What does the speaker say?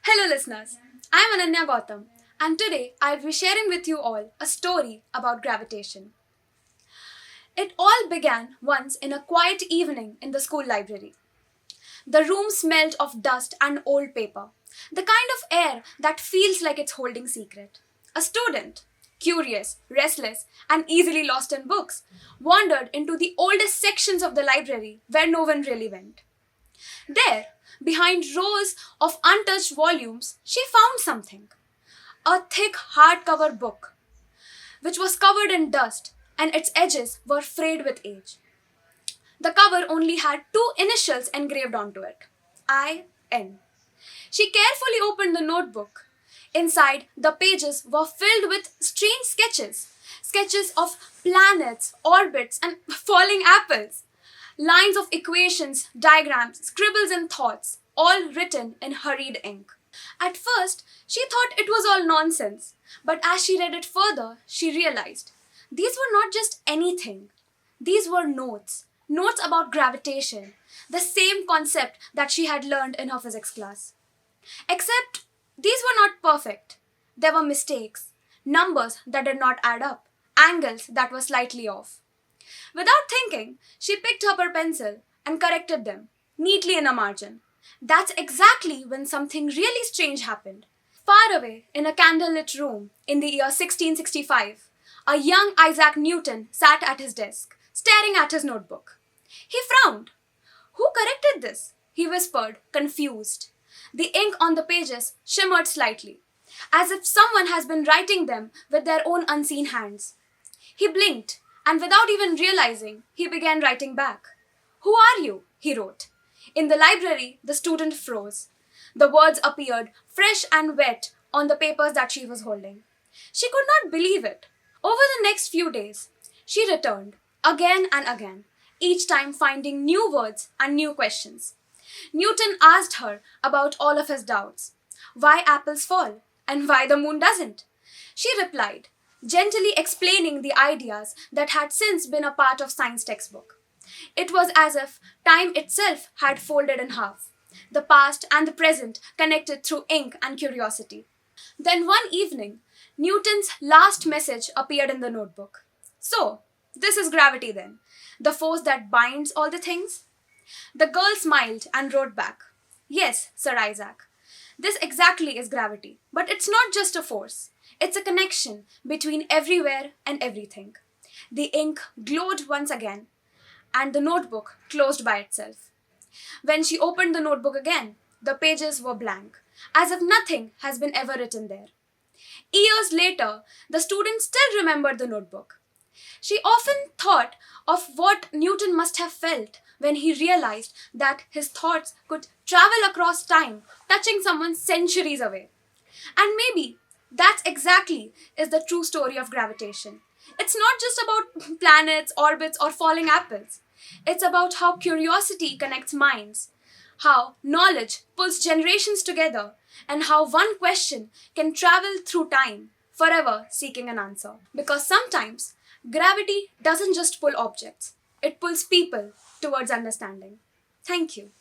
Hello, listeners. I'm Ananya Gautam, and today I'll be sharing with you all a story about gravitation. It all began once in a quiet evening in the school library. The room smelled of dust and old paper, the kind of air that feels like it's holding secret. A student, curious, restless, and easily lost in books, wandered into the oldest sections of the library where no one really went. There, behind rows of untouched volumes, she found something, a thick hardcover book, which was covered in dust and its edges were frayed with age. The cover only had two initials engraved onto it, I-N. She carefully opened the notebook. Inside, the pages were filled with strange sketches of planets, orbits, and falling apples. Lines of equations, diagrams, scribbles, and thoughts, all written in hurried ink. At first, she thought it was all nonsense, but as she read it further, she realized these were not just anything. These were notes about gravitation, the same concept that she had learned in her physics class. Except these were not perfect. There were mistakes, numbers that did not add up, angles that were slightly off. Without thinking, she picked up her pencil and corrected them, neatly in a margin. That's exactly when something really strange happened. Far away, in a candlelit room, in the year 1665, a young Isaac Newton sat at his desk, staring at his notebook. He frowned. Who corrected this? He whispered, confused. The ink on the pages shimmered slightly, as if someone has been writing them with their own unseen hands. He blinked, and without even realizing, he began writing back. Who are you? He wrote. In the library, the student froze. The words appeared, fresh and wet, on the papers that she was holding. She could not believe it. Over the next few days, she returned, again and again, each time finding new words and new questions. Newton asked her about all of his doubts. Why apples fall and why the moon doesn't? She replied, gently explaining the ideas that had since been a part of science textbook. It was as if time itself had folded in half, the past and the present connected through ink and curiosity. Then one evening, Newton's last message appeared in the notebook. So, this is gravity then, the force that binds all the things? The girl smiled and wrote back, yes, Sir Isaac. This exactly is gravity, but it's not just a force. It's a connection between everywhere and everything. The ink glowed once again, and the notebook closed by itself. When she opened the notebook again, the pages were blank, as if nothing has been ever written there. Years later, the student still remembered the notebook. She often thought of what Newton must have felt when he realized that his thoughts could travel across time, touching someone centuries away. And maybe that's exactly is the true story of gravitation. It's not just about planets, orbits, or falling apples. It's about how curiosity connects minds, how knowledge pulls generations together, and how one question can travel through time, forever seeking an answer. Because sometimes gravity doesn't just pull objects, it pulls people towards understanding. Thank you.